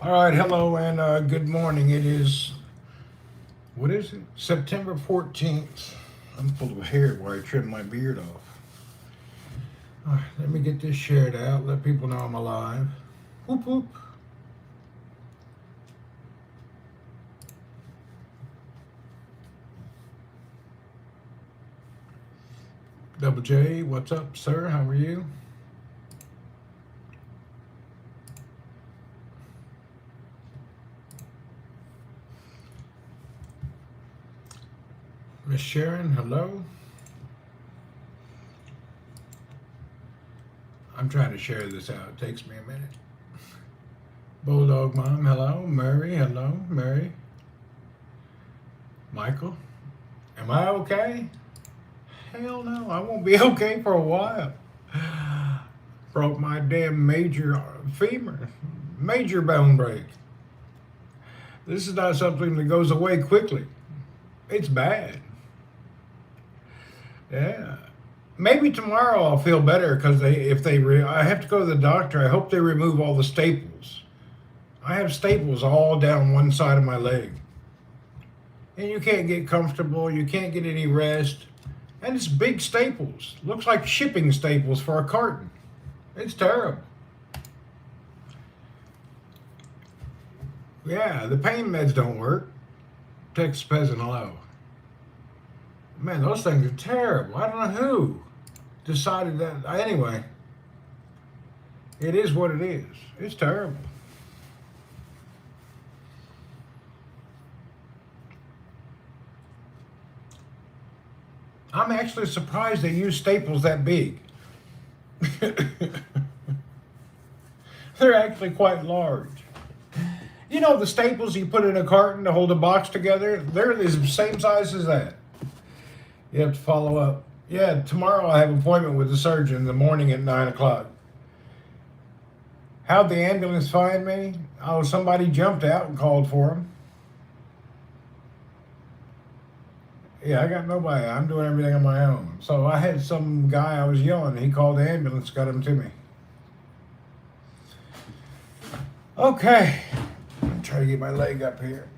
All right, hello and good morning. It is, what is it? September 14th. I'm full of hair where I trimmed my beard off. All right, let me get this shared out, let people know I'm alive. Whoop whoop. Double J, what's up, sir? How are you? Miss Sharon, hello. I'm trying to share this out. It takes me a minute. Bulldog Mom, hello. Mary, hello. Mary. Michael, am I okay? Hell no, I won't be okay for a while. Broke my damn major femur, major bone break. This is not something that goes away quickly. It's bad. Yeah. Maybe tomorrow I'll feel better because I have to go to the doctor. I hope they remove all the staples. I have staples all down one side of my leg. And you can't get comfortable, you can't get any rest. And it's big staples. Looks like shipping staples for a carton. It's terrible. Yeah, the pain meds don't work. Texas peasant, hello. Man, those things are terrible. I don't know who decided that. Anyway, it is what it is. It's terrible. I'm actually surprised they use staples that big. They're actually quite large. You know the staples you put in a carton to hold a box together? They're the same size as that. You have to follow up. Yeah, tomorrow I have an appointment with the surgeon in the morning at 9 o'clock. How'd the ambulance find me? Oh, somebody jumped out and called for him. Yeah, I got nobody. I'm doing everything on my own. So I had some guy I was yelling. He called the ambulance, got him to me. Okay. I'm trying to get my leg up here.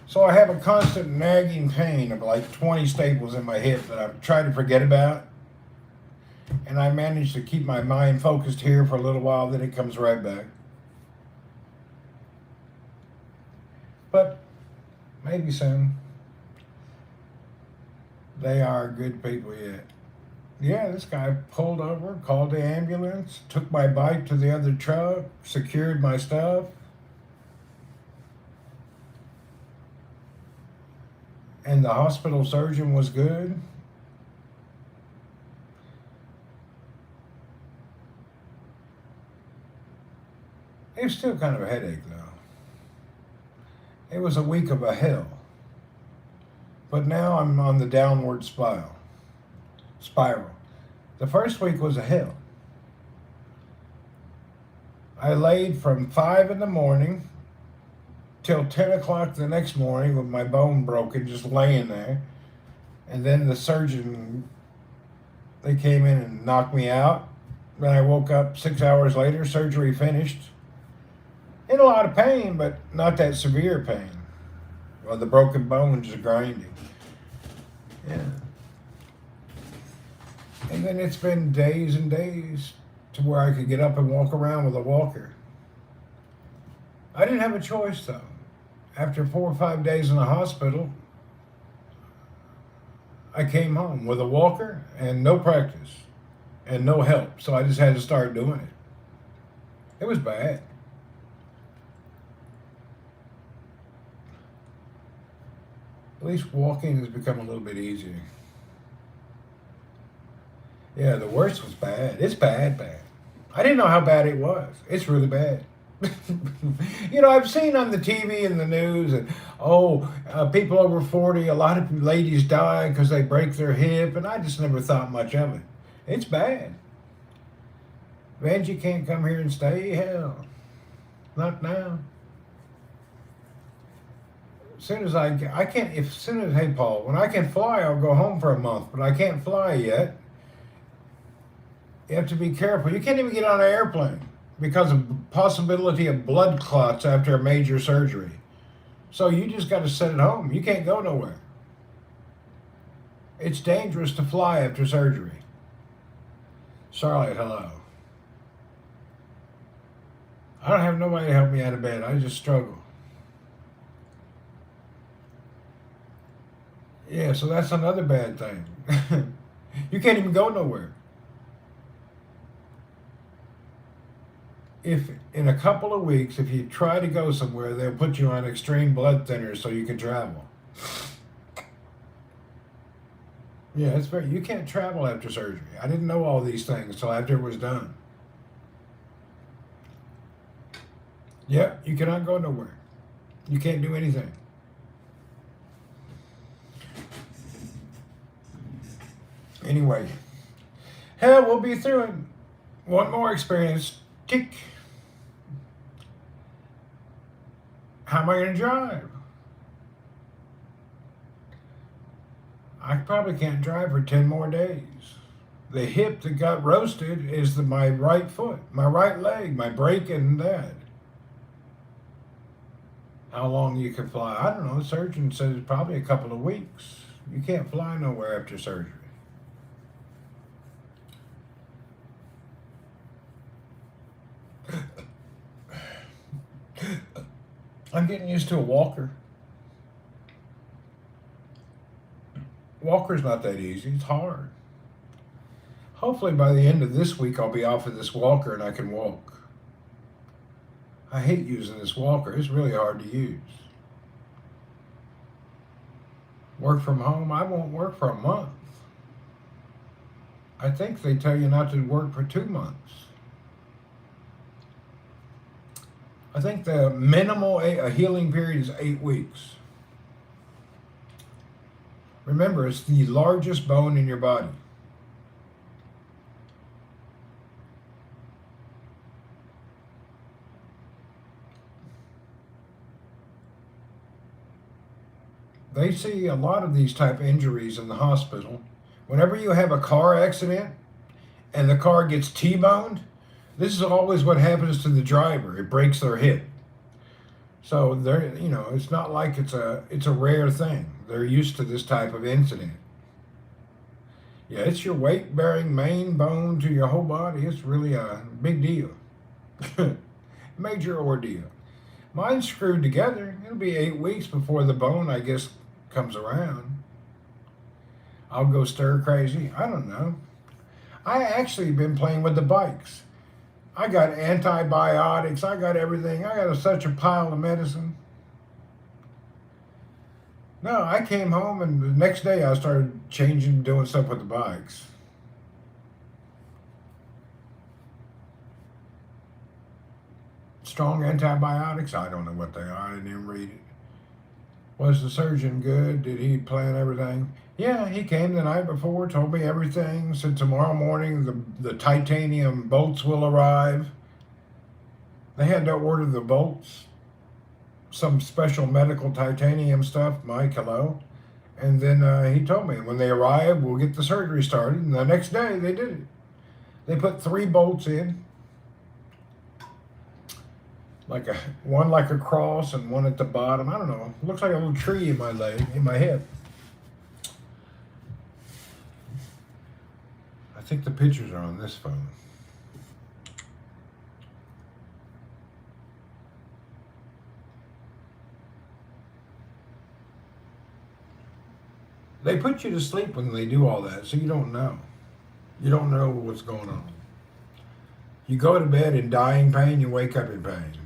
So I have a constant nagging pain of like 20 staples in my hip that I'm trying to forget about. And I managed to keep my mind focused here for a little while, then it comes right back. But maybe soon. They are good people yet. Yeah, this guy pulled over, called the ambulance, took my bike to the other truck, secured my stuff. And the hospital surgeon was good. It was still kind of a headache, though. It was a week of a hell. But now I'm on the downward spiral. The first week was a hell. I laid from 5 in the morning till 10 o'clock the next morning with my bone broken, just laying there. And then the surgeon, they came in and knocked me out. Then I woke up 6 hours later, surgery finished. In a lot of pain, but not that severe pain. Well, the broken bones are grinding. Yeah. And then it's been days and days to where I could get up and walk around with a walker. I didn't have a choice, though. After 4 or 5 days in the hospital, I came home with a walker and no practice and no help. So I just had to start doing it. It was bad. At least walking has become a little bit easier. Yeah, the worst was bad. It's bad, bad. I didn't know how bad it was. It's really bad. You know, I've seen on the TV and the news that, people over 40, a lot of ladies die because they break their hip, and I just never thought much of it. It's bad. Vanjie can't come here and stay? Hell, not now. As soon as I can't, if as soon as, hey Paul, when I can fly, I'll go home for a month, but I can't fly yet. You have to be careful. You can't even get on an airplane. because of possibility of blood clots after a major surgery. So you just got to sit at home. You can't go nowhere. It's dangerous to fly after surgery. Charlotte, hello. I don't have nobody to help me out of bed. I just struggle. Yeah, so that's another bad thing. You can't even go nowhere. If in a couple of weeks, if you try to go somewhere, they'll put you on extreme blood thinners so you can travel. Yeah, it's very. You can't travel after surgery. I didn't know all these things until after it was done. Yep, you cannot go nowhere. You can't do anything. Anyway, hell, we'll be through it. One more experience. Tick. How am I going to drive? I probably can't drive for 10 more days. The hip that got roasted is my right foot, my right leg, my brake and that. How long you can fly? I don't know. The surgeon said it's probably a couple of weeks. You can't fly nowhere after surgery. I'm getting used to a walker. Walker's not that easy. It's hard. Hopefully by the end of this week I'll be off of this walker and I can walk. I hate using this walker. It's really hard to use. Work from home, I won't work for a month. I think they tell you not to work for 2 months. I think the minimal healing period is 8 weeks. Remember, it's the largest bone in your body. They see a lot of these type of injuries in the hospital. Whenever you have a car accident and the car gets T-boned, this is always what happens to the driver. It breaks their hip. So they're, it's not like it's a rare thing. They're used to this type of incident. Yeah, it's your weight-bearing main bone to your whole body. It's really a big deal. Major ordeal. Mine's screwed together. It'll be 8 weeks before the bone, I guess, comes around. I'll go stir crazy. I don't know. I actually been playing with the bikes. I got antibiotics. I got everything. I got such a pile of medicine. No, I came home and the next day I started doing stuff with the bikes. Strong antibiotics? I don't know what they are. I didn't even read it. Was the surgeon good? Did he plan everything? Yeah, he came the night before, told me everything, said tomorrow morning the titanium bolts will arrive. They had to order the bolts, some special medical titanium stuff, Mike, hello. And then he told me when they arrive, we'll get the surgery started. And the next day they did it. They put 3 bolts in. One like a cross and one at the bottom. I don't know. It looks like a little tree in my leg, in my hip. I think the pictures are on this phone. They put you to sleep when they do all that, so you don't know. You don't know what's going on. You go to bed in dying pain, you wake up in pain.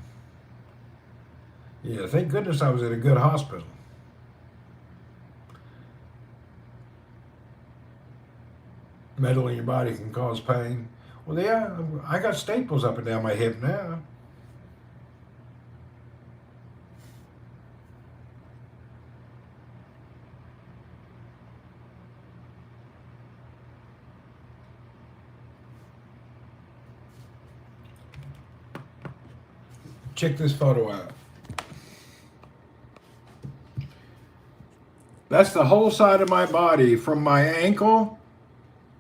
Yeah, thank goodness I was at a good hospital. Metal in your body can cause pain. Well, yeah, I got staples up and down my hip now. Check this photo out. That's the whole side of my body, from my ankle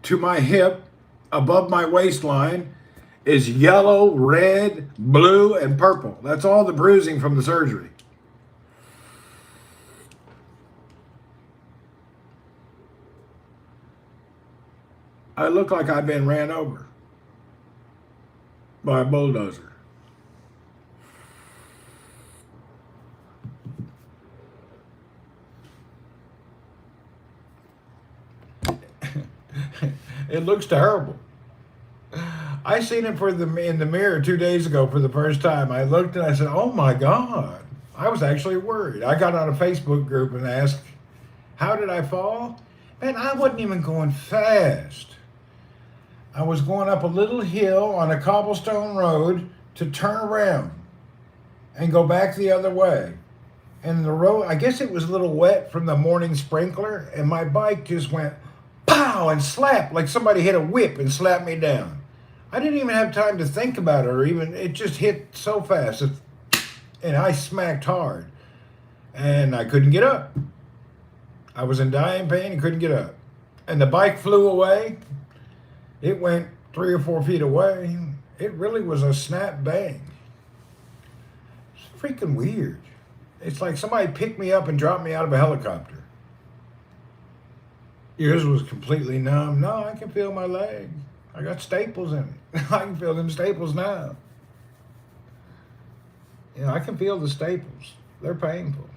to my hip, above my waistline, is yellow, red, blue, and purple. That's all the bruising from the surgery. I look like I've been ran over by a bulldozer. It looks terrible. I seen it in the mirror 2 days ago for the first time. I looked and I said, "Oh my God!" I was actually worried. I got on a Facebook group and asked, "How did I fall?" Man, I wasn't even going fast. I was going up a little hill on a cobblestone road to turn around and go back the other way. And the road, I guess it was a little wet from the morning sprinkler, and my bike just went pow and slapped like somebody hit a whip and slapped me down. I didn't even have time to think about it, or even, it just hit so fast. And I smacked hard. And I couldn't get up. I was in dying pain and couldn't get up. And the bike flew away. It went 3 or 4 feet away. It really was a snap bang. It's freaking weird. It's like somebody picked me up and dropped me out of a helicopter. Yours was completely numb. No, I can feel my leg. I got staples in it. I can feel them staples now. You know, I can feel the staples. They're painful.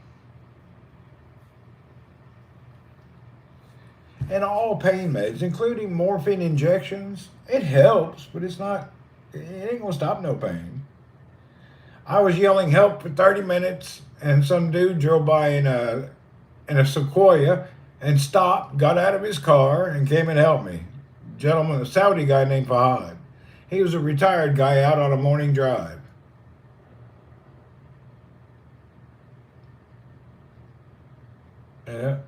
And all pain meds, including morphine injections, it helps, but it ain't gonna stop no pain. I was yelling help for 30 minutes, and some dude drove by in a Sequoia and stopped, got out of his car, and came and helped me. Gentleman, a Saudi guy named Fahad. He was a retired guy out on a morning drive. Yeah.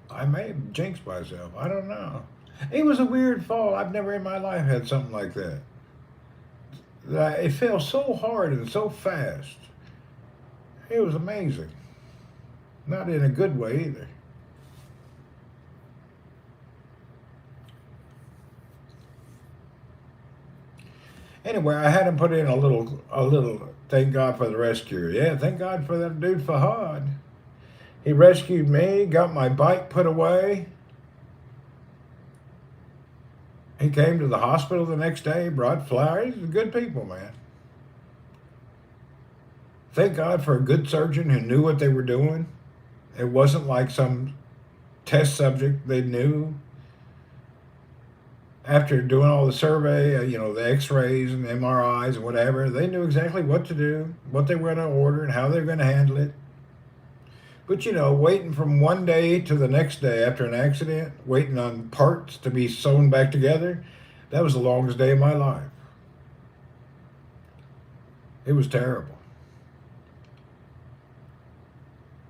I may have jinxed myself. I don't know. It was a weird fall. I've never in my life had something like that. It fell so hard and so fast. It was amazing. Not in a good way either. Anyway, I had him put in a little thank God for the rescue. Yeah, thank God for that dude Fahad. He rescued me, got my bike put away. He came to the hospital the next day, brought flowers. He's good people, man. Thank God for a good surgeon who knew what they were doing. It wasn't like some test subject they knew. After doing all the survey, the x-rays and the MRIs and whatever, they knew exactly what to do, what they were going to order, and how they were going to handle it. But waiting from one day to the next day after an accident, waiting on parts to be sewn back together, that was the longest day of my life. It was terrible.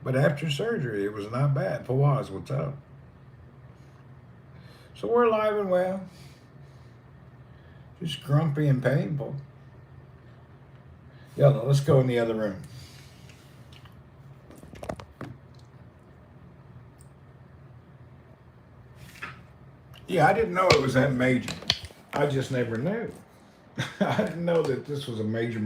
But after surgery, it was not bad. Fawaz, what's up? So we're alive and well. Just grumpy and painful. Yalla, let's go in the other room. Yeah, I didn't know it was that major. I just never knew. I didn't know that this was a major.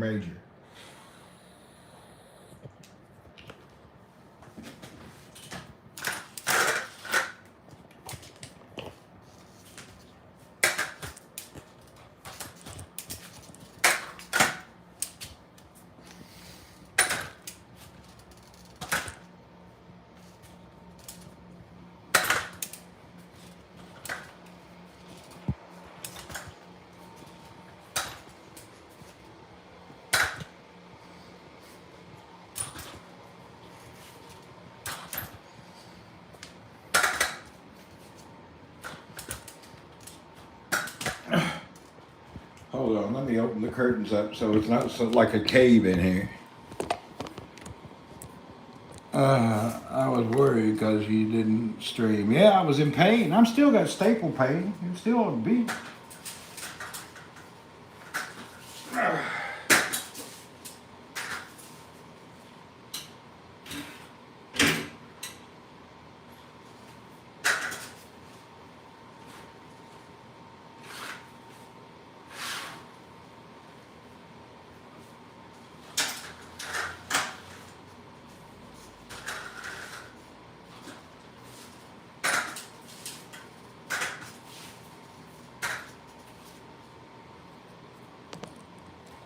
Hold on, let me open the curtains up so it's not like a cave in here. I was worried because you didn't stream. Yeah, I was in pain. I'm still got staple pain. I'm still on a beat.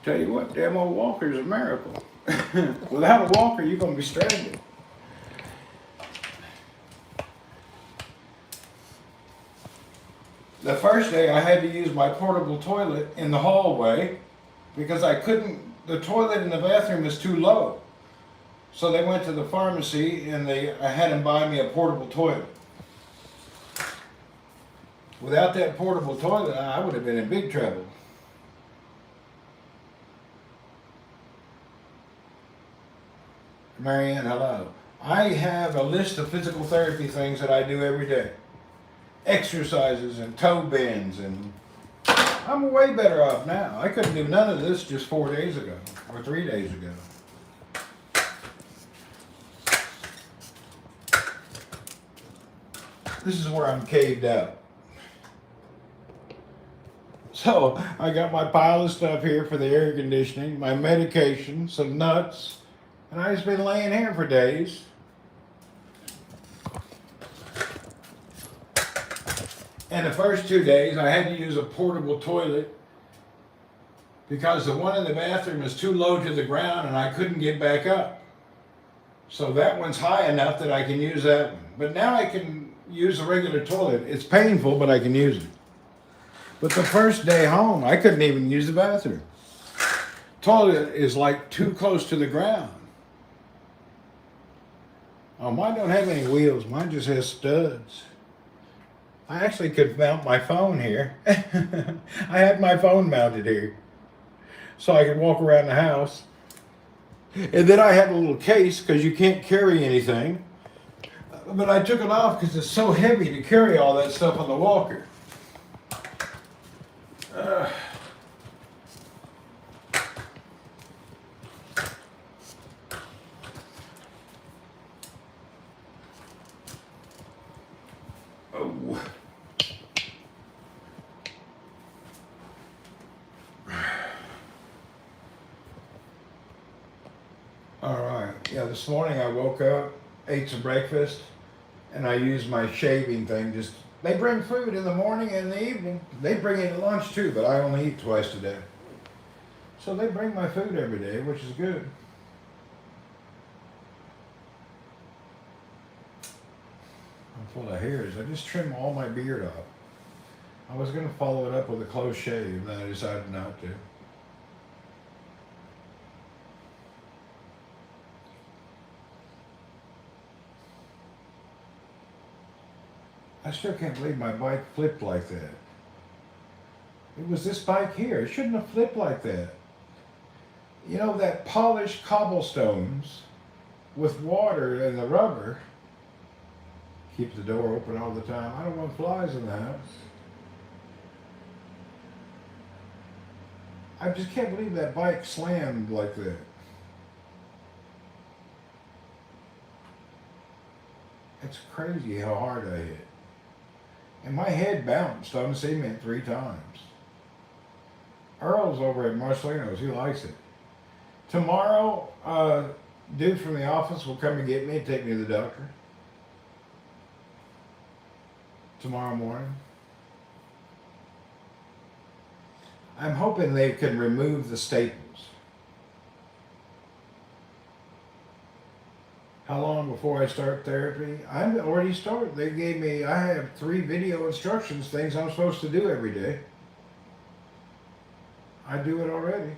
Tell you what, damn old walker's a miracle. Without a walker, you're going to be stranded. The first day I had to use my portable toilet in the hallway because I couldn't, the toilet in the bathroom was too low. So they went to the pharmacy and I had them buy me a portable toilet. Without that portable toilet, I would have been in big trouble. Marianne, hello. I have a list of physical therapy things that I do every day. Exercises and toe bends, and I'm way better off now. I couldn't do none of this just 4 days ago or 3 days ago. This is where I'm caved out. So I got my pile of stuff here for the air conditioning, my medication, some nuts, and I've just been laying here for days. And the first 2 days I had to use a portable toilet because the one in the bathroom is too low to the ground and I couldn't get back up. So that one's high enough that I can use that one. But now I can use a regular toilet. It's painful, but I can use it. But the first day home, I couldn't even use the bathroom. Toilet is like too close to the ground. Oh, mine don't have any wheels. Mine just has studs. I actually could mount my phone here. I have my phone mounted here. So I can walk around the house. And then I have a little case because you can't carry anything. But I took it off because it's so heavy to carry all that stuff on the walker. Oh. All right. Yeah, this morning I woke up, ate some breakfast, and I used my shaving thing. They bring food in the morning and in the evening. They bring it at lunch too, but I only eat twice a day. So they bring my food every day, which is good. I'm full of hairs. I just trim all my beard off. I was going to follow it up with a close shave, and then I decided not to. I still can't believe my bike flipped like that. It was this bike here. It shouldn't have flipped like that. You know, that polished cobblestones with water and the rubber keep the door open all the time. I don't want flies in the house. I just can't believe that bike slammed like that. It's crazy how hard I hit. And my head bounced on the cement 3 times. Earl's over at Marcelino's. He likes it. Tomorrow, dude from the office will come and get me and take me to the doctor. Tomorrow morning. I'm hoping they can remove the staples. How long before I start therapy? I'm already started. They gave me, I have 3 video instructions, things I'm supposed to do every day. I do it already.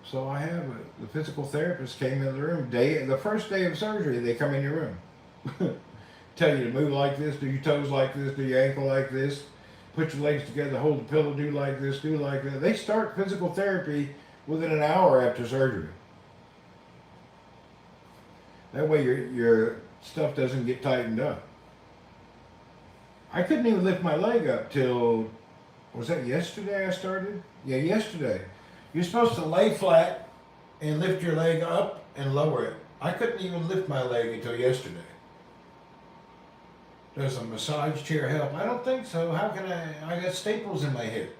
So I have the physical therapist came in the room. The first day of surgery, they come in your room. Tell you to move like this, do your toes like this, do your ankle like this, put your legs together, hold the pillow, do like this, do like that. They start physical therapy within an hour after surgery. That way your stuff doesn't get tightened up. I couldn't even lift my leg up till, was that yesterday I started? Yeah, yesterday. You're supposed to lay flat and lift your leg up and lower it. I couldn't even lift my leg until yesterday. Does a massage chair help? I don't think so. How can I got staples in my hip.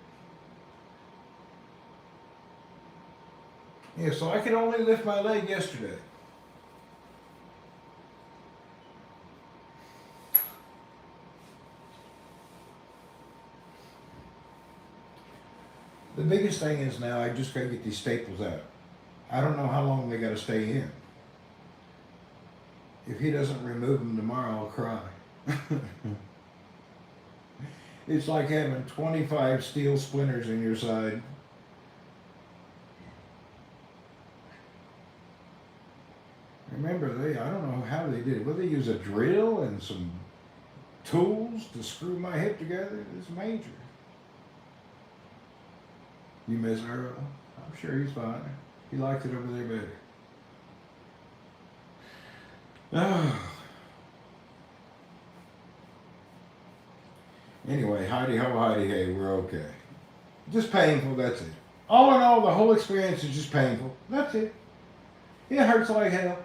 Yeah, so I could only lift my leg yesterday. The biggest thing is now I just gotta get these staples out. I don't know how long they gotta stay in. If he doesn't remove them tomorrow, I'll cry. It's like having 25 steel splinters in your side. Remember, I don't know how they did it. Well, they use a drill and some tools to screw my hip together. It's major. You miss Earl? I'm sure he's fine. He likes it over there better. Anyway, hidey ho, hidey hey, we're okay. Just painful, that's it. All in all, the whole experience is just painful. That's it. It hurts like hell.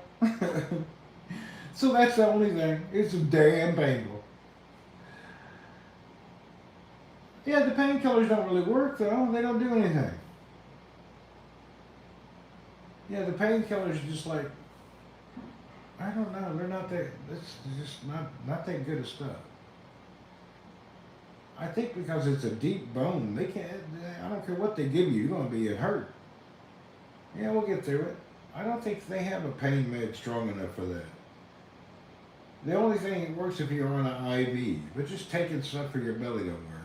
So that's the only thing. It's damn painful. Yeah, the painkillers don't really work though. They don't do anything. Yeah, the painkillers are just like, I don't know, they're not that, it's just not that good of stuff. I think because it's a deep bone, they can't, I don't care what they give you, you're going to be hurt. Yeah, we'll get through it. I don't think they have a pain med strong enough for that. The only thing that works if you're on an IV, but just taking stuff for your belly don't work.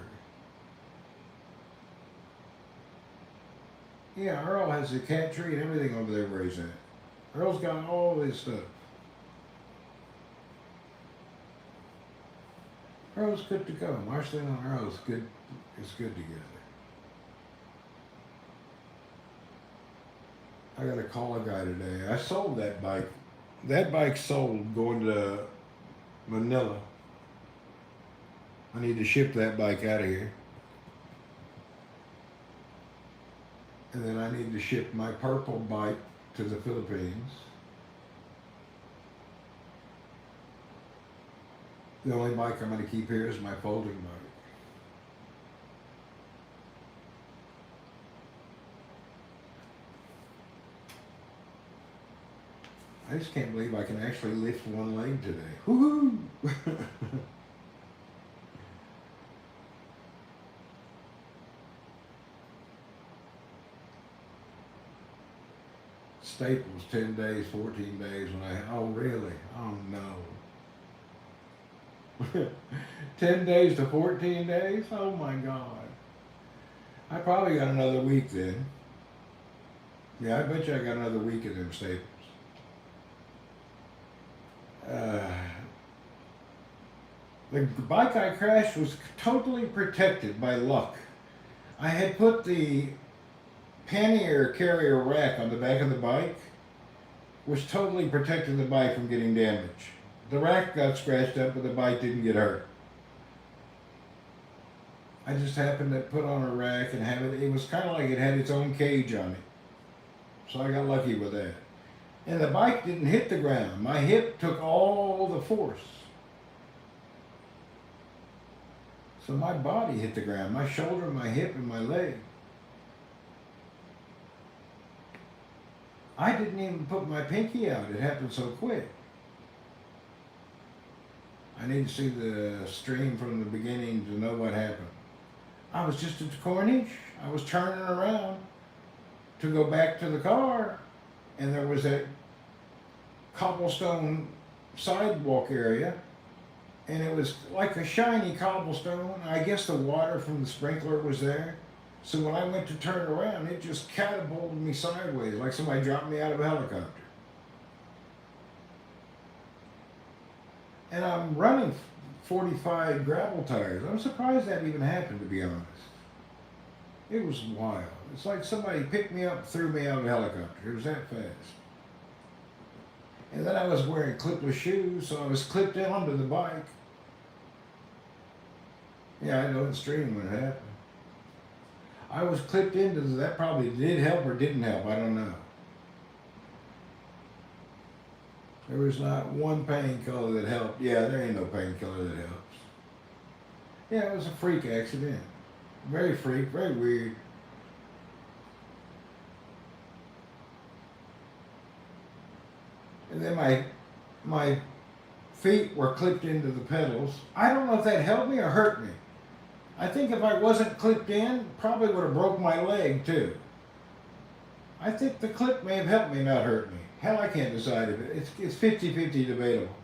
Yeah, Earl has a cat tree and everything over there where he's at. Earl's got all this stuff. Earl's good to go. Marceline and Earl is good together. I gotta call a guy today. I sold that bike. That bike sold going to Manila. I need to ship that bike out of here. And then I need to ship my purple bike to the Philippines. The only bike I'm going to keep here is my folding bike. I just can't believe I can actually lift one leg today. Woohoo! Staples, 10 days, 14 days when oh really? Oh no. 10 days to 14 days? Oh my God. I probably got another week then. Yeah, I bet you I got another week of them staples. The bike I crashed was totally protected by luck. I had put the pannier carrier rack on the back of the bike, which totally protected the bike from getting damaged. The rack got scratched up, but the bike didn't get hurt. I just happened to put on a rack and have it. It was kind of like it had its own cage on it. So I got lucky with that. And the bike didn't hit the ground. My hip took all the force. So my body hit the ground. My shoulder, my hip, and my leg. I didn't even put my pinky out. It happened so quick. I need to see the stream from the beginning to know what happened. I was just at the Corniche. I was turning around to go back to the car, and there was that cobblestone sidewalk area, and it was like a shiny cobblestone. I guess the water from the sprinkler was there. So when I went to turn around, it just catapulted me sideways, like somebody dropped me out of a helicopter. And I'm running 45 gravel tires. I'm surprised that even happened, to be honest. It was wild. It's like somebody picked me up and threw me out of a helicopter. It was that fast. And then I was wearing clipless shoes, so I was clipped onto the bike. Yeah, I know the stream when it happened. I was clipped into that. Probably did help or didn't help. I don't know. There was not one painkiller that helped. Yeah, there ain't no painkiller that helps. Yeah, it was a freak accident. Very freak, very weird. And then my feet were clipped into the pedals. I don't know if that helped me or hurt me. I think if I wasn't clipped in, probably would have broke my leg too. I think the clip may have helped me, not hurt me. Hell, I can't decide if it's 50-50 debatable.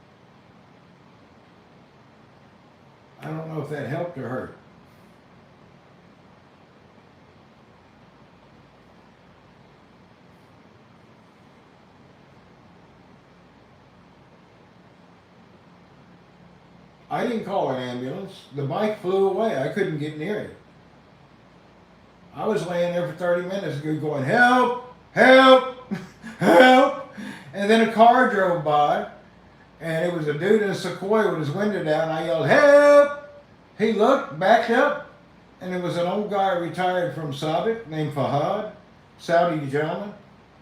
I don't know if that helped or hurt. I didn't call an ambulance. The bike flew away. I couldn't get near it. I was laying there for 30 minutes going, help, help, help. And then a car drove by, and it was a dude in a Sequoia with his window down. I yelled, help. He looked, backed up, and it was an old guy retired from Saudi named Fahad, Saudi gentleman.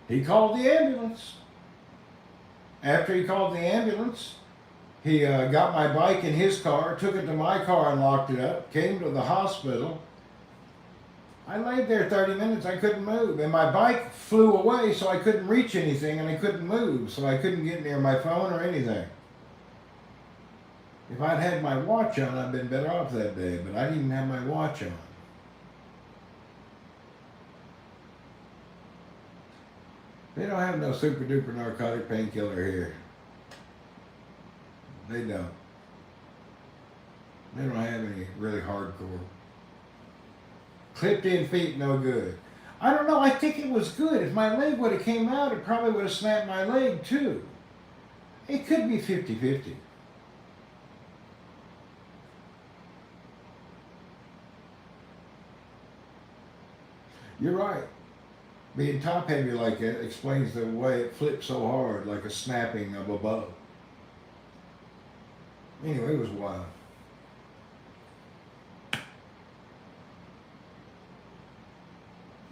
He called the ambulance. After he called the ambulance, he got my bike in his car, took it to my car and locked it up, came to the hospital. I laid there 30 minutes, I couldn't move. And my bike flew away, so I couldn't reach anything and I couldn't move, so I couldn't get near my phone or anything. If I'd had my watch on, I'd been better off that day, but I didn't even have my watch on. They don't have no super duper narcotic painkiller here. They don't. They don't have any really hardcore. Clipped in feet, no good. I don't know, I think it was good. If my leg would have came out, it probably would have snapped my leg too. It could be 50-50. You're right. Being top heavy like that explains the way it flipped so hard, like a snapping of a bow. Anyway, it was wild.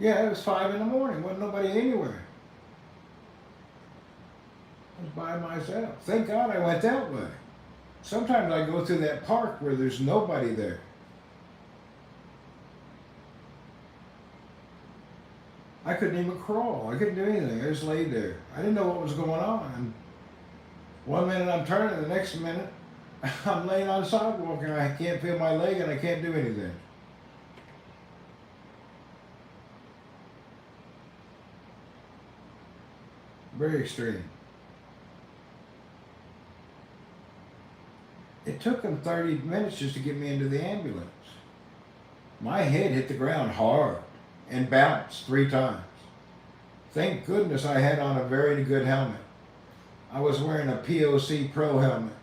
Yeah, it was 5 in the morning. Wasn't nobody anywhere. I was by myself. Thank God I went that way. Sometimes I go through that park where there's nobody there. I couldn't even crawl. I couldn't do anything. I just laid there. I didn't know what was going on. One minute I'm turning, the next minute I'm laying on the sidewalk and I can't feel my leg and I can't do anything. Very extreme. It took them 30 minutes just to get me into the ambulance. My head hit the ground hard and bounced 3 times. Thank goodness I had on a very good helmet. I was wearing a POC Pro helmet.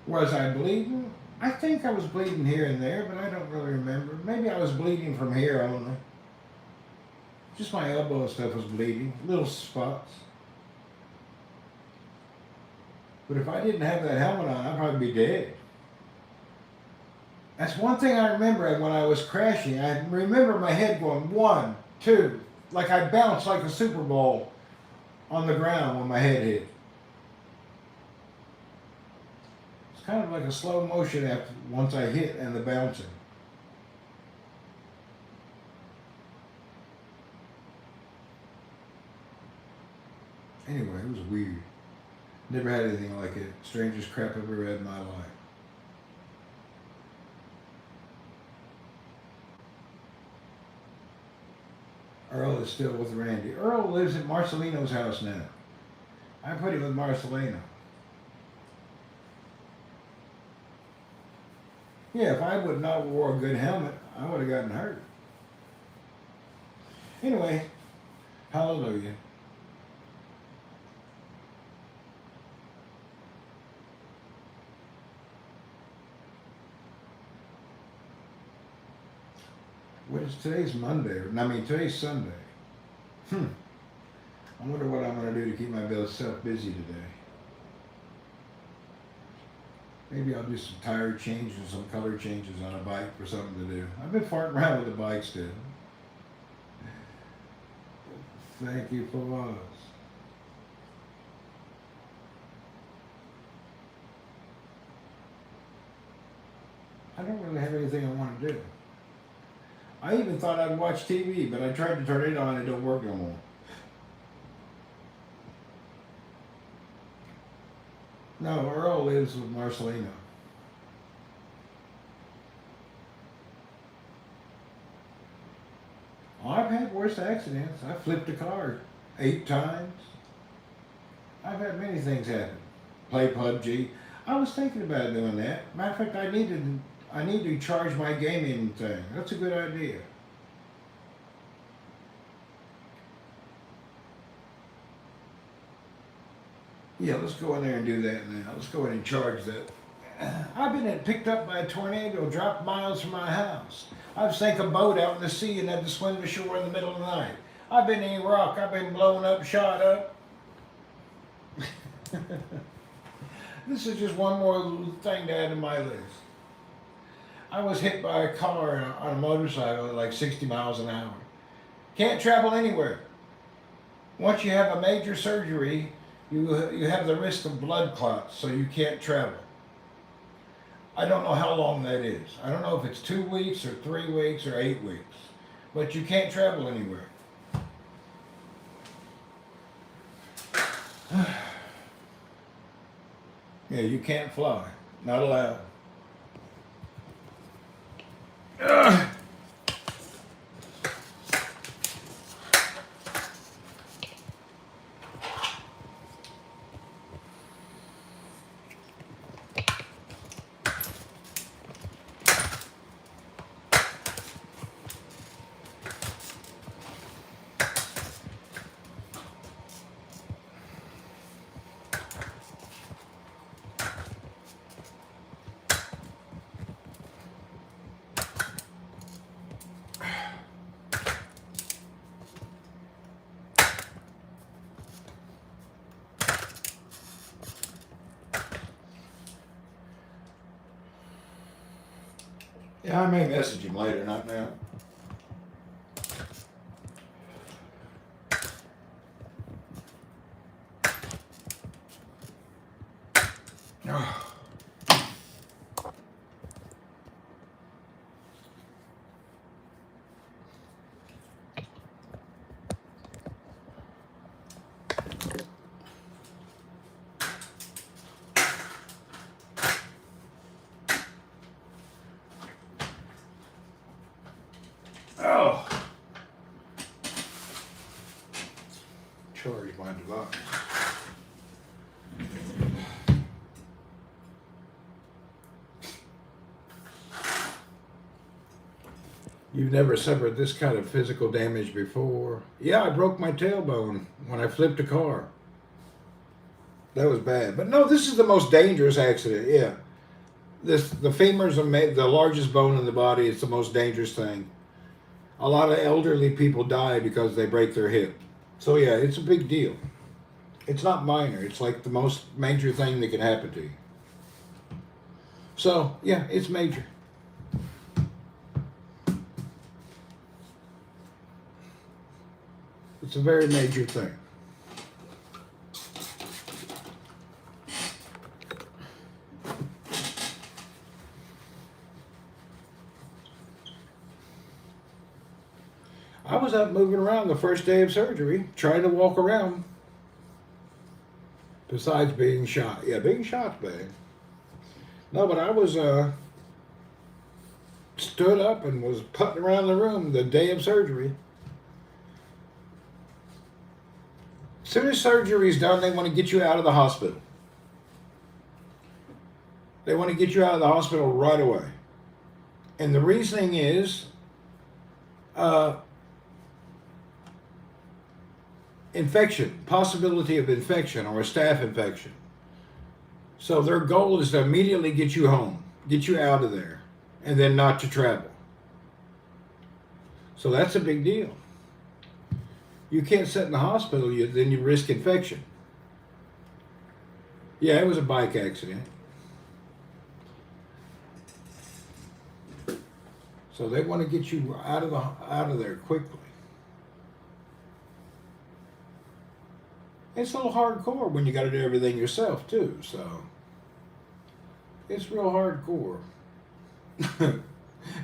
Was I bleeding? I think I was bleeding here and there, but I don't really remember. Maybe I was bleeding from here only. Just my elbow and stuff was bleeding, little spots. But if I didn't have that helmet on, I'd probably be dead. That's one thing I remember when I was crashing. I remember my head going 1, 2, like I bounced like a Super Bowl on the ground when my head hit. It's kind of like a slow motion after once I hit and the bouncing. Anyway, it was weird. Never had anything like it. Strangest crap I've ever had in my life. Earl is still with Randy. Earl lives at Marcelino's house now. I put him with Marcelino. Yeah, if I would not wore a good helmet, I would have gotten hurt. Anyway, hallelujah. What is today's Monday? Today's Sunday. I wonder what I'm going to do to keep myself busy today. Maybe I'll do some tire changes and some color changes on a bike for something to do. I've been farting around with the bikes too. Thank you for us. I don't really have anything I want to do. I even thought I'd watch TV, but I tried to turn it on and it don't work no more. No, Earl lives with Marcelino. I've had worse accidents. I flipped a car 8 times. I've had many things happen. Play PUBG. I was thinking about doing that. Matter of fact, I need to charge my gaming thing. That's a good idea. Yeah, let's go in there and do that now. Let's go in and charge that. I've been picked up by a tornado, dropped miles from my house. I've sank a boat out in the sea and had to swim to shore in the middle of the night. I've been in Iraq. I've been blown up, shot up. This is just one more thing to add to my list. I was hit by a car on a motorcycle at like 60 miles an hour. Can't travel anywhere. Once you have a major surgery, you have the risk of blood clots, so you can't travel. I don't know how long that is. I don't know if it's 2 weeks or 3 weeks or 8 weeks, but you can't travel anywhere. Yeah, you can't fly. Not allowed. Yeah, I may message him later, not now. Oh. Charge my device. You've never suffered this kind of physical damage before? Yeah, I broke my tailbone when I flipped a car. That was bad. But no, this is the most dangerous accident, yeah. The femur's the largest bone in the body. It's the most dangerous thing. A lot of elderly people die because they break their hip. So yeah, it's a big deal. It's not minor. It's like the most major thing that can happen to you. So yeah, it's major. It's a very major thing. I was out moving around the first day of surgery, trying to walk around. Besides being shot. Yeah, being shot's bad. No, but I was stood up and was putting around the room the day of surgery. As soon as surgery's done, they want to get you out of the hospital. They want to get you out of the hospital right away. And the reasoning is, infection, possibility of infection or a staph infection. So their goal is to immediately get you home, get you out of there, and then not to travel. So that's a big deal. You can't sit in the hospital, then you risk infection. Yeah, it was a bike accident. So they want to get you out of there quickly. It's a little hardcore when you got to do everything yourself too. So it's real hardcore,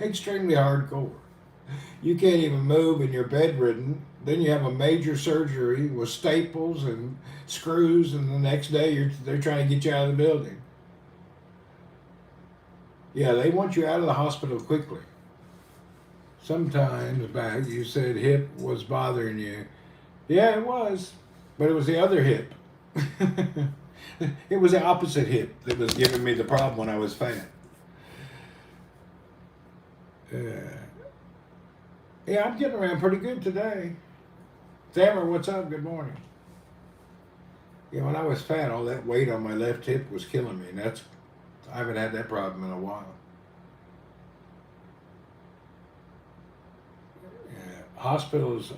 extremely hardcore. You can't even move and you're bedridden. Then you have a major surgery with staples and screws, and the next day they're trying to get you out of the building. Yeah, they want you out of the hospital quickly. Sometimes back you said hip was bothering you. Yeah, it was. But it was the other hip. It was the opposite hip that was giving me the problem when I was fat. Yeah. Yeah, I'm getting around pretty good today. Tamara, what's up? Good morning. Yeah, when I was fat, all that weight on my left hip was killing me. And I haven't had that problem in a while. Yeah. Hospitals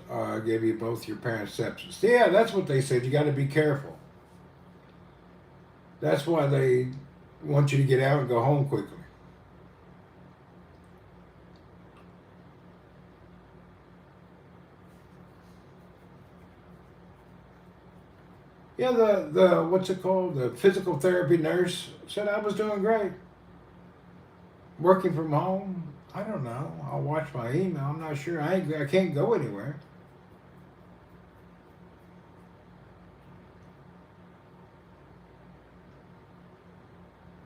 give you both your parents sepsis. Yeah, that's what they said. You got to be careful. That's why they want you to get out and go home quickly. Yeah, the what's it called? The physical therapy nurse said I was doing great. Working from home. I don't know. I'll watch my email. I'm not sure. I can't go anywhere.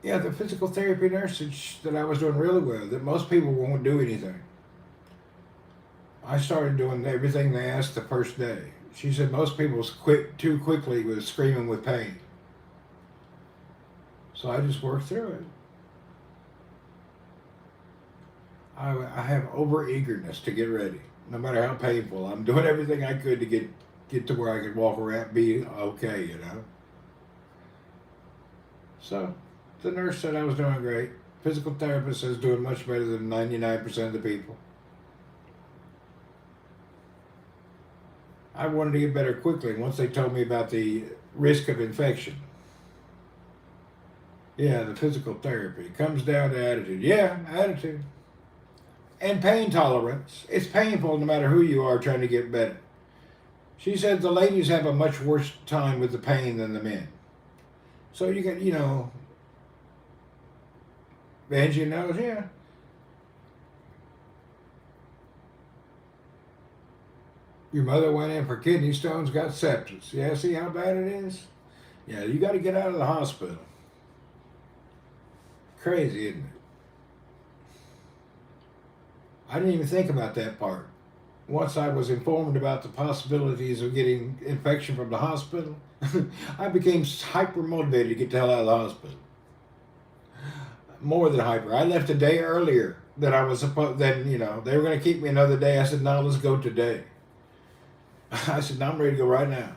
Yeah, the physical therapy nurse that I was doing really well. That most people won't do anything. I started doing everything they asked the first day. She said most people quit too quickly with screaming with pain. So I just worked through it. I have over eagerness to get ready, no matter how painful. I'm doing everything I could to get to where I could walk around, be okay, you know. So the nurse said I was doing great. Physical therapist says doing much better than 99% of the people. I wanted to get better quickly once they told me about the risk of infection. Yeah, the physical therapy comes down to attitude. Yeah, attitude. And pain tolerance. It's painful no matter who you are trying to get better. She said the ladies have a much worse time with the pain than the men. So you can, bend your nose, yeah. Your mother went in for kidney stones, got sepsis. Yeah, see how bad it is? Yeah, you got to get out of the hospital. Crazy, isn't it? I didn't even think about that part. Once I was informed about the possibilities of getting infection from the hospital, I became hyper motivated to get the hell out of the hospital. More than hyper. I left a day earlier than I was supposed. Then they were going to keep me another day. I said, "No, let's go today." I said, "No, I'm ready to go right now."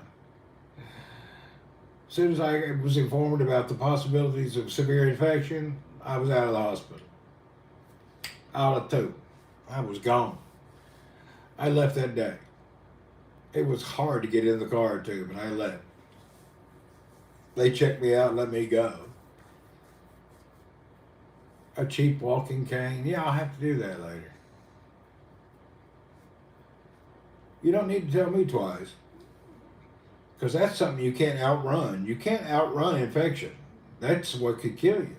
As soon as I was informed about the possibilities of severe infection, I was out of the hospital. Out of two. I was gone. I left that day. It was hard to get in the car too, but I left. They checked me out and let me go. A cheap walking cane. Yeah, I'll have to do that later. You don't need to tell me twice. Because that's something you can't outrun. You can't outrun infection. That's what could kill you.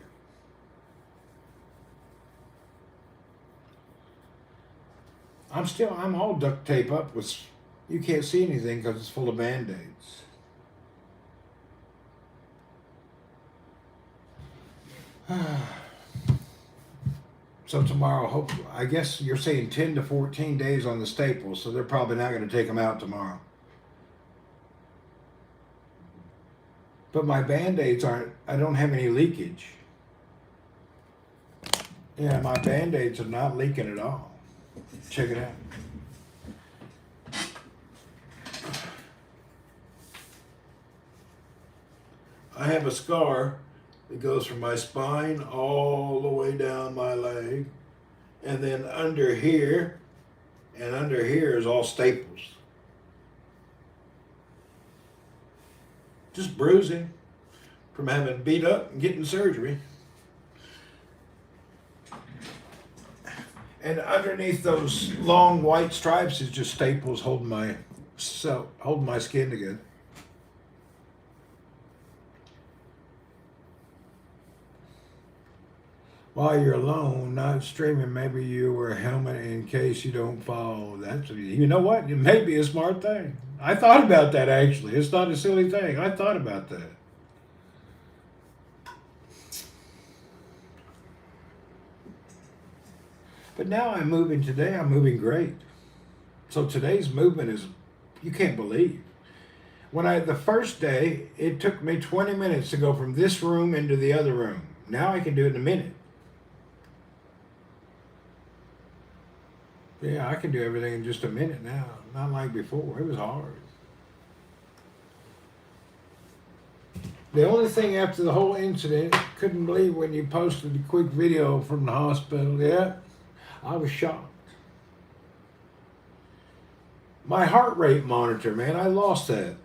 I'm all duct tape up with, you can't see anything because it's full of Band-Aids. So tomorrow, I guess you're saying 10 to 14 days on the staples, so they're probably not going to take them out tomorrow. But my Band-Aids I don't have any leakage. Yeah, my Band-Aids are not leaking at all. Check it out. I have a scar that goes from my spine all the way down my leg. And then under here, and under here is all staples. Just bruising from having beat up and getting surgery. And underneath those long white stripes is just staples holding my skin together. While you're alone, not streaming, maybe you wear a helmet in case you don't fall. You know what? It may be a smart thing. I thought about that actually. It's not a silly thing. I thought about that. But now I'm moving today. I'm moving great. So today's movement is, you can't believe. The first day, it took me 20 minutes to go from this room into the other room. Now I can do it in a minute. Yeah, I can do everything in just a minute now. Not like before. It was hard. The only thing after the whole incident, couldn't believe when you posted a quick video from the hospital. Yeah, I was shocked. My heart rate monitor, man, I lost that.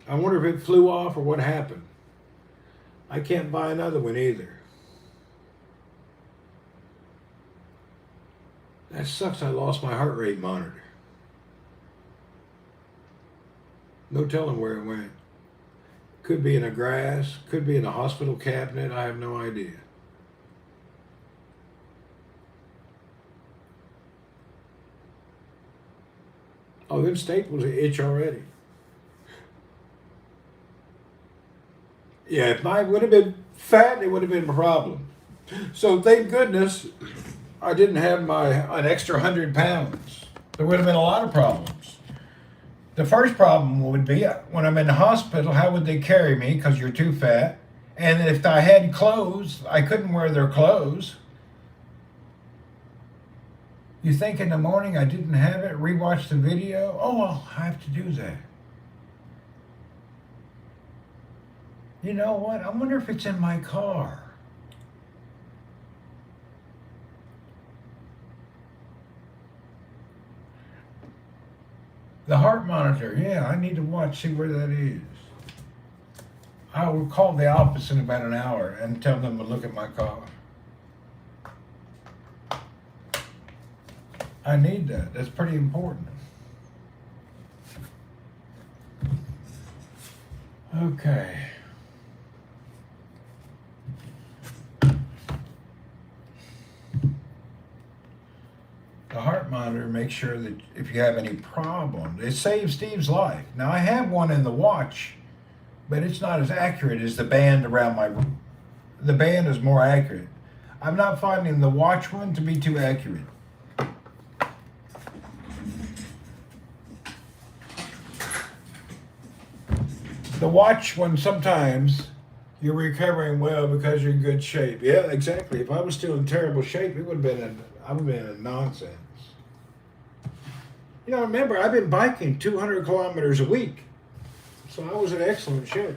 I wonder if it flew off or what happened. I can't buy another one either. That sucks, I lost my heart rate monitor. No telling where it went. Could be in the grass, could be in a hospital cabinet, I have no idea. Oh, them staples itch already. Yeah, if mine would have been fat, it would have been a problem. So thank goodness I didn't have an extra 100 pounds. There would have been a lot of problems. The first problem would be when I'm in the hospital, how would they carry me because you're too fat? And if I had clothes, I couldn't wear their clothes. You think in the morning I didn't have it, rewatch the video? Oh, I'll have to do that. You know what? I wonder if it's in my car. The heart monitor, yeah, I need to see where that is. I will call the office in about an hour and tell them to look at my car. I need that. That's pretty important. Okay. The heart monitor makes sure that if you have any problems, it saves Steve's life. Now I have one in the watch, but it's not as accurate as the band around the band is more accurate. I'm not finding the watch one to be too accurate. The watch one, sometimes you're recovering well because you're in good shape. Yeah, exactly. If I was still in terrible shape, I would have been a nonsense. You know, remember, I've been biking 200 kilometers a week, so I was in excellent shape.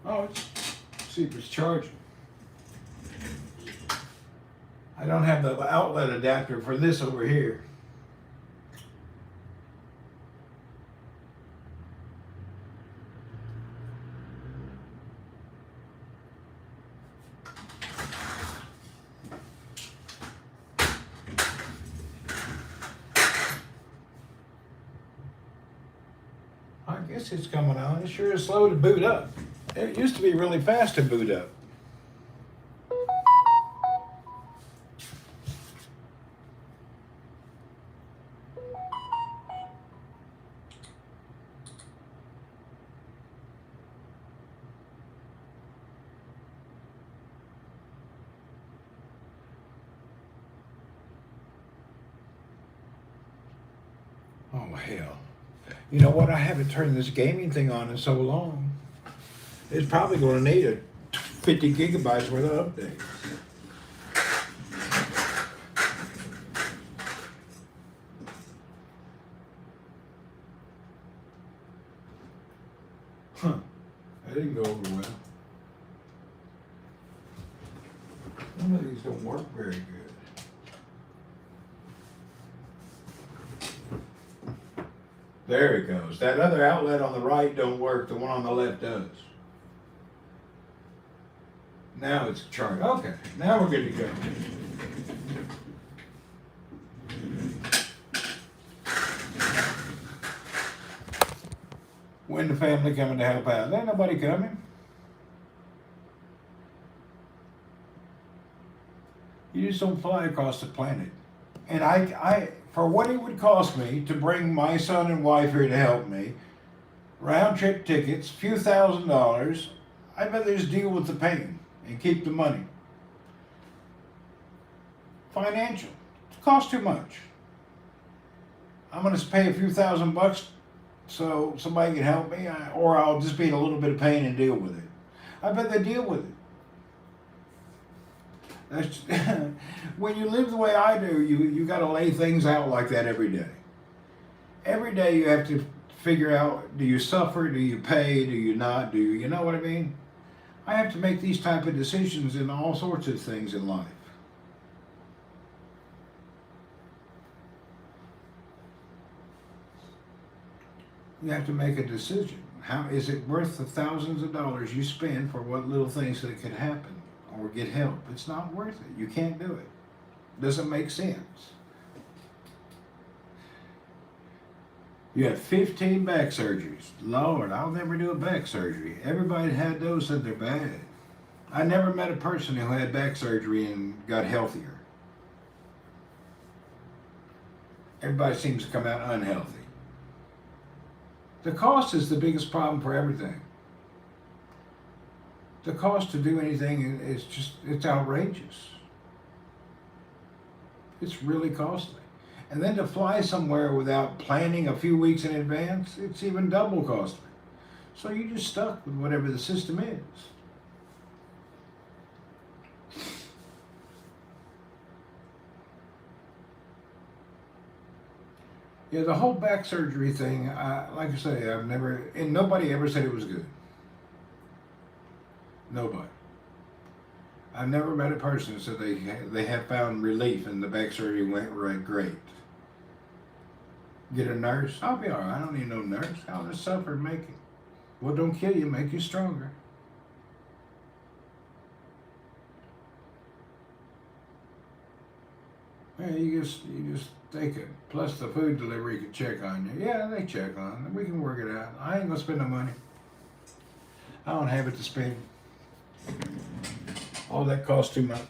Oh, let's see if it's charging. I don't have the outlet adapter for this over here. I guess it's coming on. It sure is slow to boot up. It used to be really fast to boot up. Oh, hell. You know what? I haven't turned this gaming thing on in so long. It's probably going to need a 50 gigabytes worth of update. didn't go over well. Some of these don't work very good. There it goes. That other outlet on the right don't work. The one on the left does. Now it's charged. Okay, now we're good to go. When the family coming to help out? There ain't nobody coming. You just don't fly across the planet. And I, for what it would cost me to bring my son and wife here to help me, round trip tickets, few $1,000s, I'd rather just deal with the pain and keep the money. Financial. It costs too much. I'm going to pay a few $1,000 so somebody can help me, or I'll just be in a little bit of pain and deal with it. I bet they deal with it. That's when you live the way I do, you got to lay things out like that every day. Every day you have to figure out, do you suffer, do you pay, do you not, you know what I mean? I have to make these type of decisions in all sorts of things in life. You have to make a decision. How is it worth the thousands of dollars you spend for what little things that could happen or get help? It's not worth it. You can't do it. Doesn't make sense. You had 15 back surgeries. Lord, I'll never do a back surgery. Everybody that had those said they're bad. I never met a person who had back surgery and got healthier. Everybody seems to come out unhealthy. The cost is the biggest problem for everything. The cost to do anything is just, it's outrageous. It's really costly. And then to fly somewhere without planning a few weeks in advance, it's even double costly. So you're just stuck with whatever the system is. Yeah, the whole back surgery thing, like I say, and nobody ever said it was good. Nobody. I've never met a person that said they have found relief and the back surgery went right great. Get a nurse? I'll be all right. I don't need no nurse. I'll just suffer and make it. What don't kill you, make you stronger. Yeah, you just take it. Plus the food delivery can check on you. Yeah, they check on it. We can work it out. I ain't gonna spend no money. I don't have it to spend. All that costs too much.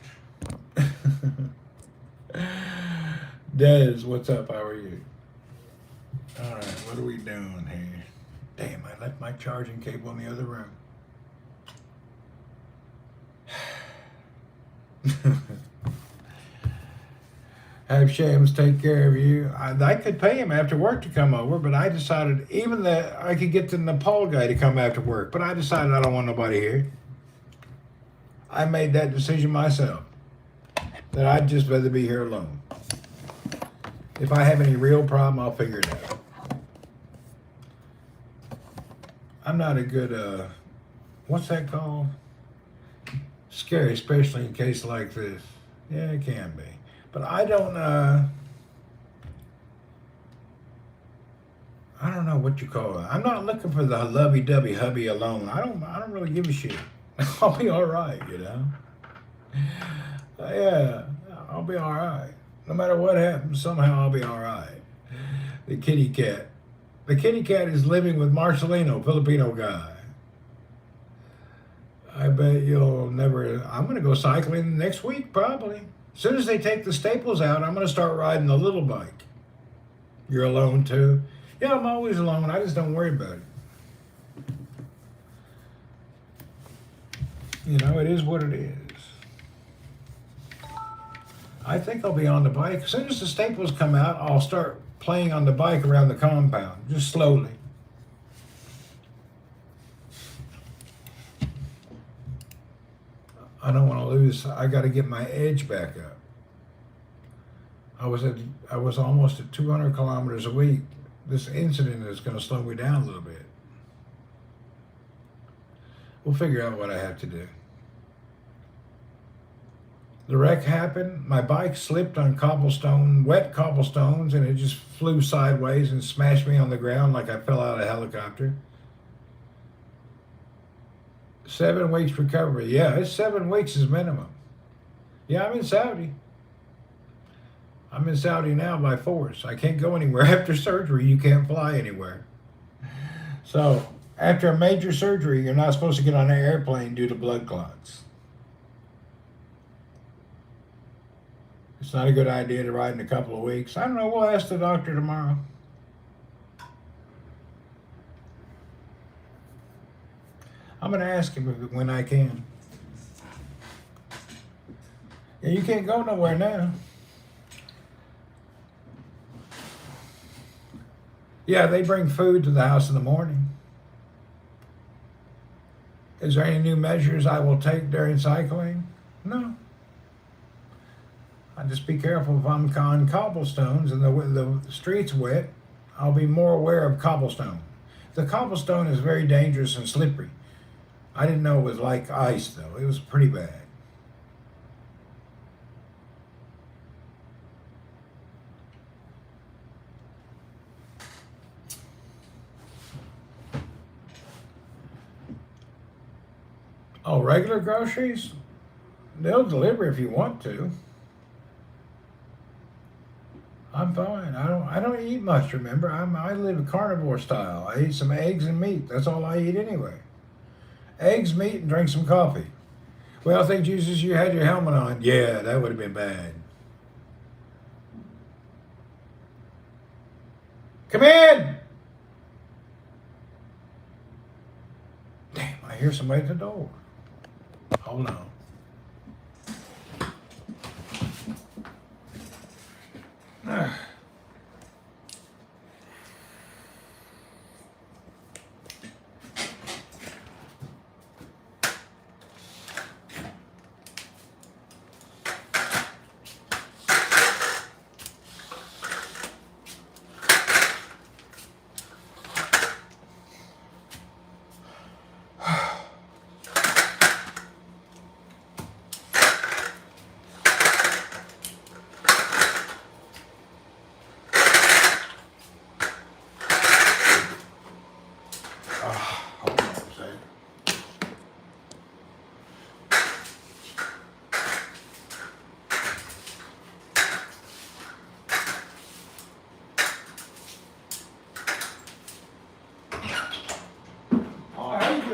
Des, what's up? How are you? All right, what are we doing here? Damn, I left my charging cable in the other room. Have Shams take care of you. I could pay him after work to come over, but I decided even that I could get the Nepal guy to come after work, but I decided I don't want nobody here. I made that decision myself, that I'd just rather be here alone. If I have any real problem, I'll figure it out. I'm not a good, what's that called? Scary, especially in a case like this. Yeah, it can be. But I don't know what you call it. I'm not looking for the lovey-dovey hubby alone. I don't really give a shit. I'll be all right, you know. Yeah, I'll be all right. No matter what happens, somehow I'll be all right. The kitty cat. The kitty cat is living with Marcelino, Filipino guy. I bet you'll never. I'm going to go cycling next week, probably. As soon as they take the staples out, I'm going to start riding the little bike. You're alone too? Yeah, I'm always alone. I just don't worry about it. You know, it is what it is. I think I'll be on the bike. As soon as the staples come out, I'll start playing on the bike around the compound, just slowly. I don't want to lose. I got to get my edge back up. I was almost at 200 kilometers a week. This incident is going to slow me down a little bit. We'll figure out what I have to do. The wreck happened. My bike slipped on cobblestone, wet cobblestones, and it just flew sideways and smashed me on the ground like I fell out of a helicopter. 7 weeks recovery. Yeah, it's 7 weeks is minimum. Yeah, I'm in Saudi. I'm in Saudi now by force. I can't go anywhere. After surgery, you can't fly anywhere. So, after a major surgery, you're not supposed to get on an airplane due to blood clots. It's not a good idea to ride in a couple of weeks. I don't know. We'll ask the doctor tomorrow. I'm going to ask him when I can. Yeah, you can't go nowhere now. Yeah, they bring food to the house in the morning. Is there any new measures I will take during cycling? No. I just be careful if I'm on cobblestones and the street's wet. I'll be more aware of cobblestone. The cobblestone is very dangerous and slippery. I didn't know it was like ice, though. It was pretty bad. Oh, regular groceries? They'll deliver if you want to. I'm fine. I don't eat much, remember? I live a carnivore style. I eat some eggs and meat. That's all I eat anyway. Eggs, meat, and drink some coffee. Well, thank Jesus you had your helmet on. Yeah, that would have been bad. Come in! Damn, I hear somebody at the door. Hold on.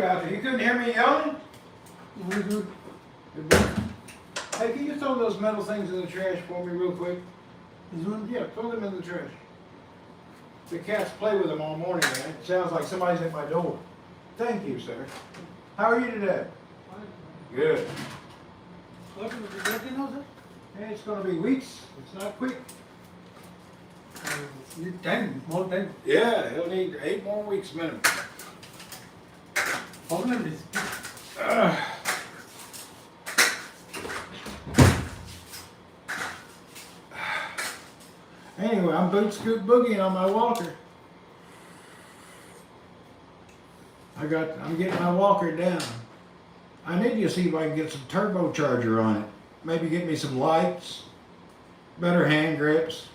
Out there. You couldn't hear me yelling? Mm-hmm. Hey, can you throw those metal things in the trash for me real quick? Mm-hmm. Yeah, throw them in the trash. The cats play with them all morning, man. It sounds like somebody's at my door. Thank you, sir. How are you today? Good. Hey, it's going to be weeks. It's not quick. Need 10, more 10. Yeah, it'll need 8 more weeks minimum. Problem is. Anyway, I'm boot scoot boogieing on my walker. I'm getting my walker down. I need to see if I can get some turbocharger on it. Maybe get me some lights, better hand grips,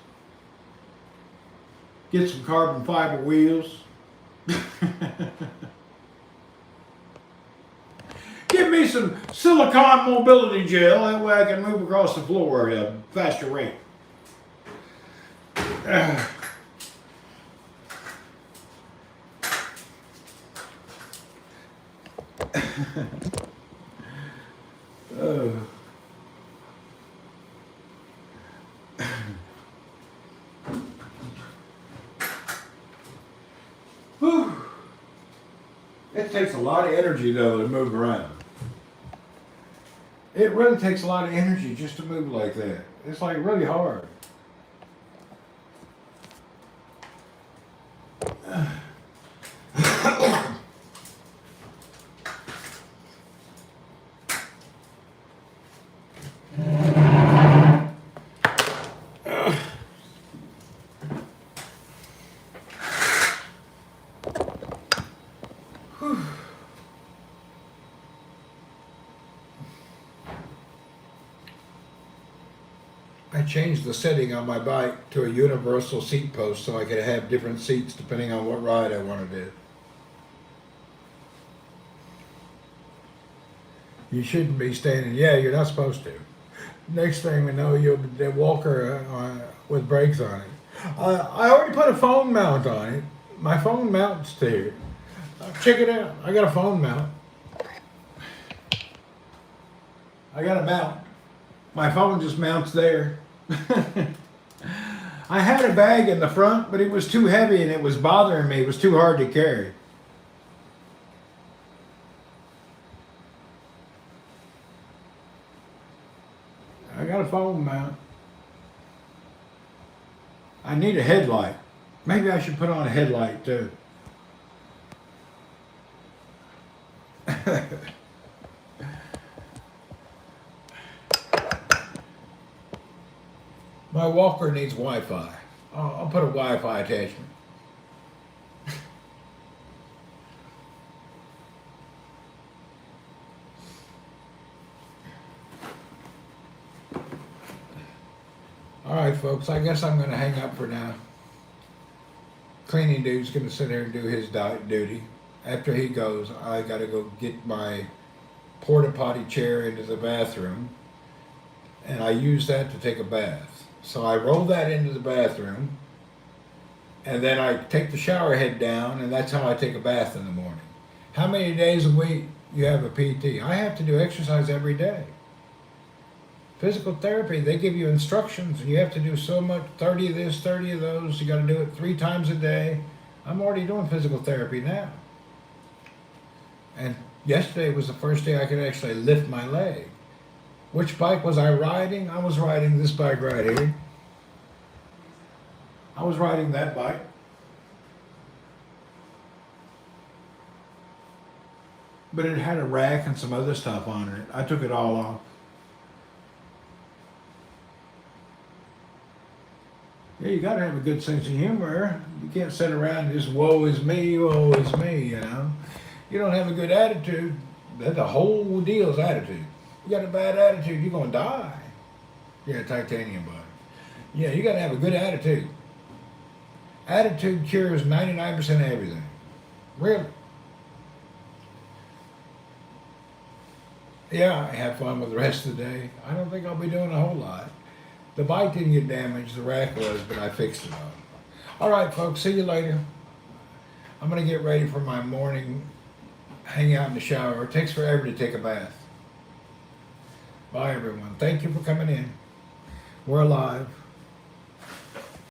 get some carbon fiber wheels. Give me some silicone mobility gel, that way I can move across the floor at a faster rate. Whew. It takes a lot of energy, though, to move around. It really takes a lot of energy just to move like that. It's like really hard. I changed the setting on my bike to a universal seat post so I could have different seats depending on what ride I want to do. You shouldn't be standing. Yeah, you're not supposed to. Next thing we know, you'll be a walker with brakes on it. I already put a phone mount on it. My phone mounts to it. Check it out. I got a phone mount. I got a mount. My phone just mounts there. I had a bag in the front, but it was too heavy and it was bothering me. It was too hard to carry. I got a phone mount. I need a headlight. Maybe I should put on a headlight too. My walker needs Wi-Fi. I'll put a Wi-Fi attachment. All right, folks, I guess I'm going to hang up for now. Cleaning dude's going to sit there and do his duty. After he goes, I got to go get my porta potty chair into the bathroom, and I use that to take a bath. So I roll that into the bathroom, and then I take the shower head down, and that's how I take a bath in the morning. How many days a week you have a PT? I have to do exercise every day. Physical therapy, they give you instructions, and you have to do so much, 30 of this, 30 of those. You got to do it 3 times a day. I'm already doing physical therapy now. And yesterday was the first day I could actually lift my leg. Which bike was I riding? I was riding this bike right here. I was riding that bike. But it had a rack and some other stuff on it. I took it all off. Yeah, you got to have a good sense of humor. You can't sit around and just woe is me, you know. You don't have a good attitude. That's the whole deal is attitude. You got a bad attitude, you're going to die. You're a titanium body. Yeah, you got to have a good attitude. Attitude cures 99% of everything. Really. Yeah, I have fun with the rest of the day. I don't think I'll be doing a whole lot. The bike didn't get damaged, the rack was, but I fixed it all. All right, folks, see you later. I'm going to get ready for my morning hang out in the shower. It takes forever to take a bath. Bye, everyone. Thank you for coming in. We're alive.